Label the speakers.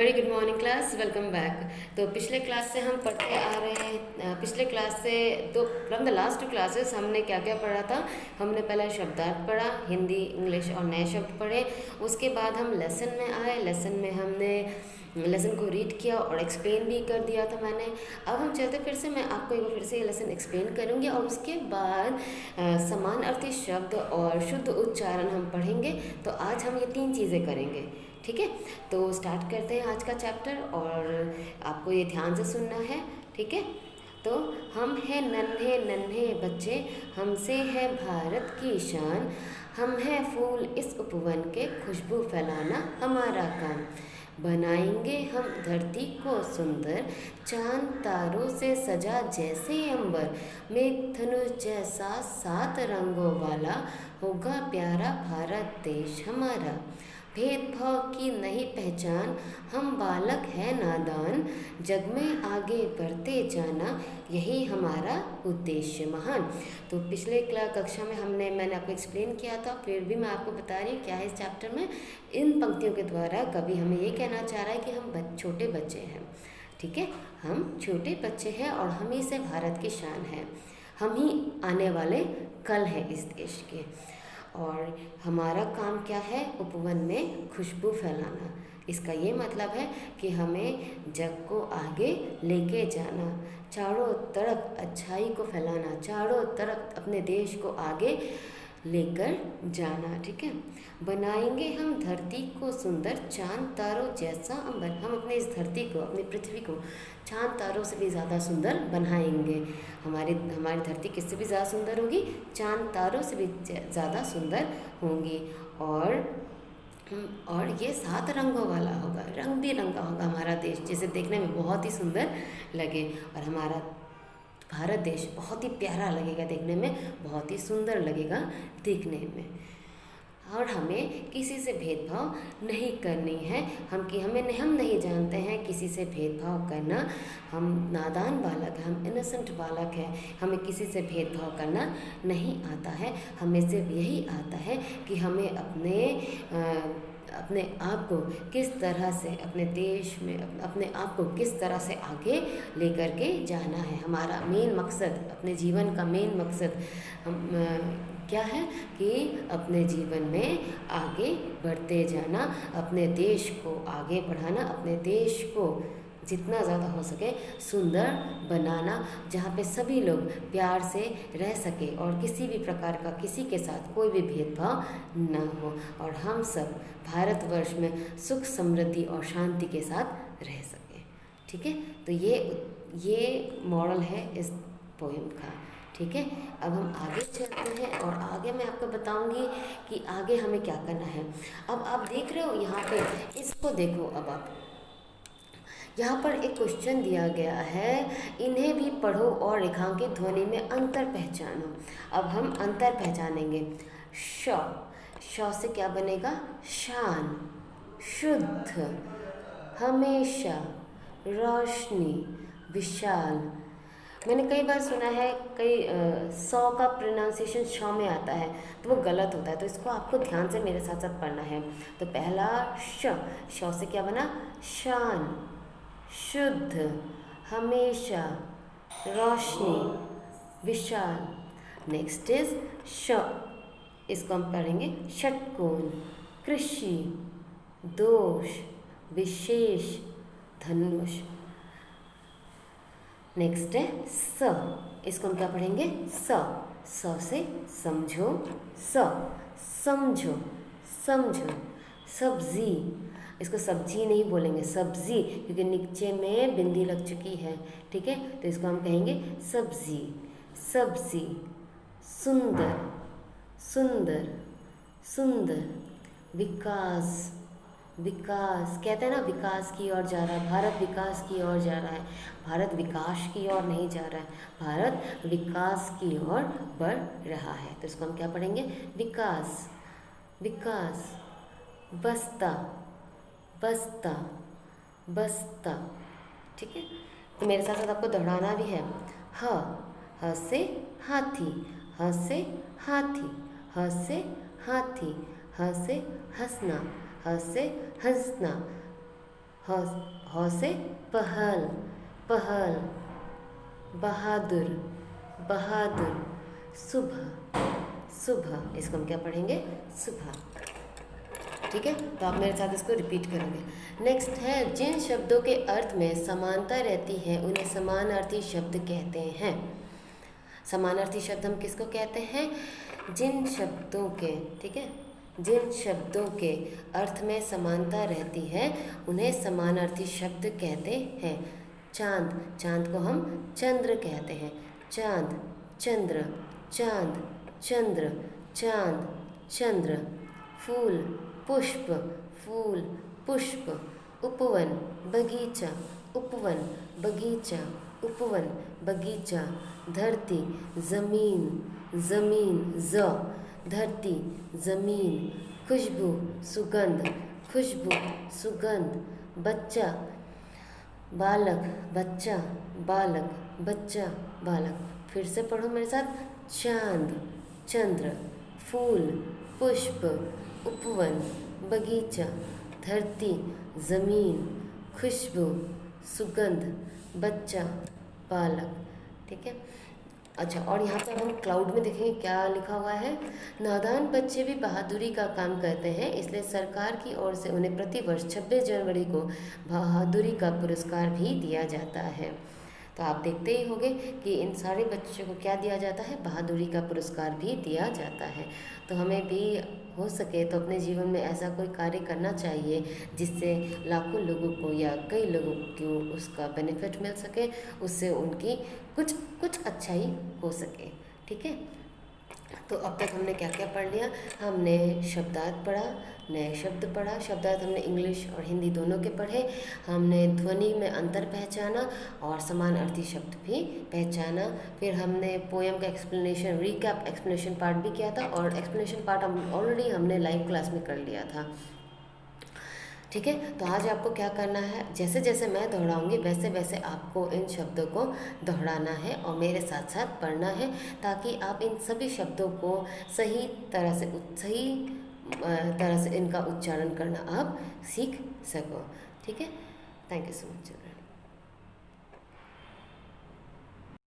Speaker 1: Very good morning class, welcome back. तो पिछले class से हम पढ़ते आ रहे हैं। पिछले क्लास से दो from the last two classes हमने क्या क्या पढ़ा था। हमने पहले शब्दार्थ पढ़ा, हिंदी इंग्लिश और नए शब्द पढ़े। उसके बाद हम लेसन में आए। लेसन में हमने लेसन को रीड किया और एक्सप्लेन भी कर दिया था मैंने। अब हम चलते फिर से, मैं आपको एक बार फिर से ये लेसन एक्सप्लेन करूँगी और उसके बाद समान अर्थी शब्द और शुद्ध उच्चारण हम पढ़ेंगे। तो आज हम ये 3 चीज़ें करेंगे, ठीक है। तो स्टार्ट करते हैं आज का चैप्टर और आपको ये ध्यान से सुनना है, ठीक है। तो हम हैं नन्हे नन्हे बच्चे, हमसे है भारत की शान, हम हैं फूल इस उपवन के, खुशबू फैलाना हमारा काम। बनाएंगे हम धरती को सुंदर, चांद तारों से सजा जैसे अंबर, मेघ धनुष जैसा 7 रंगों वाला, होगा प्यारा भारत देश हमारा। भेदभाव की नहीं पहचान, हम बालक है नादान, जग में आगे बढ़ते जाना, यही हमारा उद्देश्य महान। तो पिछले कक्षा में मैंने आपको एक्सप्लेन किया था, फिर भी मैं आपको बता रही हूँ क्या है इस चैप्टर में। इन पंक्तियों के द्वारा कवि हमें ये कहना चाह रहा है कि हम छोटे बच्चे हैं, ठीक है। हम छोटे बच्चे हैं और हम ही से भारत की शान है, हम ही आने वाले कल हैं इस देश के। और हमारा काम क्या है, उपवन में खुशबू फैलाना। इसका ये मतलब है कि हमें जग को आगे लेके जाना, चारों तरफ अच्छाई को फैलाना, चारों तरफ अपने देश को आगे लेकर जाना, ठीक है। बनाएंगे हम धरती को सुंदर, चांद तारों जैसा अंबर, हम अपने इस धरती को, अपनी पृथ्वी को चांद तारों से भी ज़्यादा सुंदर बनाएंगे। हमारी धरती किससे भी ज़्यादा सुंदर होगी, चांद तारों से भी ज़्यादा सुंदर होंगी। और ये 7 रंगों वाला होगा, रंग बिरंगा होगा हमारा देश, जिसे देखने में बहुत ही सुंदर लगे। और हमारा भारत देश बहुत ही प्यारा लगेगा देखने में, बहुत ही सुंदर लगेगा देखने में। और हमें किसी से भेदभाव नहीं करनी है। हम नहीं जानते हैं किसी से भेदभाव करना। हम नादान बालक हैं, हम इनोसेंट बालक हैं, हमें किसी से भेदभाव करना नहीं आता है। हमें सिर्फ यही आता है कि हमें अपने आप को किस तरह से, अपने देश में अपने आप को किस तरह से आगे लेकर के जाना है। हमारा मेन मकसद, अपने जीवन का मेन मकसद क्या है कि अपने जीवन में आगे बढ़ते जाना, अपने देश को आगे बढ़ाना, अपने देश को जितना ज़्यादा हो सके सुंदर बनाना, जहाँ पे सभी लोग प्यार से रह सके और किसी भी प्रकार का किसी के साथ कोई भी भेदभाव न हो, और हम सब भारतवर्ष में सुख समृद्धि और शांति के साथ रह सकें, ठीक है। तो ये मॉरल है इस पोएम का, ठीक है। अब हम आगे चलते हैं और आगे मैं आपको बताऊंगी कि आगे हमें क्या करना है। अब आप देख रहे हो यहाँ पे, इसको देखो। अब आप यहाँ पर एक क्वेश्चन दिया गया है, इन्हें भी पढ़ो और रेखांकित ध्वनि में अंतर पहचानो। अब हम अंतर पहचानेंगे। श से क्या बनेगा, शान, शुद्ध, हमेशा, रोशनी, विशाल। मैंने कई बार सुना है, कई 100 का प्रोनाउंसिएशन श में आता है तो वो गलत होता है, तो इसको आपको ध्यान से मेरे साथ साथ पढ़ना है। तो पहला श से क्या बना, शान, शुद्ध, हमेशा, रोशनी, विशाल। नेक्स्ट इज श, इसको हम पढ़ेंगे षटकोण, कृषि, दोष, विशेष, धनुष। नेक्स्ट है स, इसको हम क्या पढ़ेंगे, स से समझो, समझो, समझो। सब्जी, इसको सब्जी नहीं बोलेंगे, सब्जी, क्योंकि नीचे में बिंदी लग चुकी है, ठीक है। तो इसको हम कहेंगे सब्जी, सब्जी। सुंदर, सुंदर, सुंदर। विकास, विकास, कहते हैं ना विकास की ओर जा रहा है, भारत विकास की ओर जा रहा है। भारत विकास की ओर नहीं जा रहा है, भारत विकास की ओर बढ़ रहा है। तो इसको हम क्या पढ़ेंगे, विकास, विकास। बस्ता, बस्ता, बस्ता, ठीक है। तो मेरे साथ साथ आपको दोहराना भी है। ह से हाथी, ह से हाथी, ह से हाथी, ह से हंसना, ह से हंसना। ह ह से पहल, पहल। बहादुर, बहादुर। सुबह, सुबह। इसको हम क्या पढ़ेंगे? सुबह। ठीक है, तो आप मेरे साथ इसको रिपीट करेंगे। नेक्स्ट है, जिन शब्दों के अर्थ में समानता रहती है उन्हें समानार्थी शब्द कहते हैं। समानार्थी शब्द हम किसको कहते हैं? जिन शब्दों के, ठीक है, जिन शब्दों के अर्थ में समानता रहती है उन्हें समानार्थी शब्द कहते हैं। चांद, चांद को हम चंद्र कहते हैं। चांद, चंद्र, चांद, चंद्र, चांद, चंद्र। फूल, पुष्प, फूल, पुष्प। उपवन, बगीचा, उपवन, बगीचा, उपवन, बगीचा। धरती, ज़मीन, ज़मीन, ज़, धरती, ज़मीन। खुशबू, सुगंध, खुशबू, सुगंध। बच्चा, बालक, बच्चा, बालक, बच्चा, बालक। फिर से पढ़ो मेरे साथ। चांद, चंद्र, फूल, पुष्प, उपवन, बगीचा, धरती, ज़मीन, खुशबू, सुगंध, बच्चा, बालक। ठीक है, अच्छा, और यहाँ पर हम क्लाउड में देखेंगे क्या लिखा हुआ है। नादान बच्चे भी बहादुरी का काम करते हैं, इसलिए सरकार की ओर से उन्हें प्रतिवर्ष 26 जनवरी को बहादुरी का पुरस्कार भी दिया जाता है। तो आप देखते ही होंगे कि इन सारे बच्चों को क्या दिया जाता है? बहादुरी का पुरस्कार भी दिया जाता है। तो हमें भी हो सके तो अपने जीवन में ऐसा कोई कार्य करना चाहिए जिससे लाखों लोगों को या कई लोगों को उसका बेनिफिट मिल सके, उससे उनकी कुछ कुछ अच्छाई हो सके। ठीक है, तो अब तक हमने क्या क्या पढ़ लिया? हमने शब्दार्थ पढ़ा, नए शब्द पढ़ा। शब्दार्थ हमने इंग्लिश और हिंदी दोनों के पढ़े। हमने ध्वनि में अंतर पहचाना और समान अर्थी शब्द भी पहचाना। फिर हमने पोएम का एक्सप्लेनेशन, रीकैप एक्सप्लेनेशन पार्ट भी किया था, और एक्सप्लेनेशन पार्ट हम ऑलरेडी हमने लाइव क्लास में कर लिया था। ठीक है, तो आज आपको क्या करना है, जैसे जैसे मैं दोहराऊंगी वैसे वैसे आपको इन शब्दों को दोहराना है और मेरे साथ साथ पढ़ना है, ताकि आप इन सभी शब्दों को सही तरह से इनका उच्चारण करना आप सीख सको। ठीक है, थैंक यू सो मच।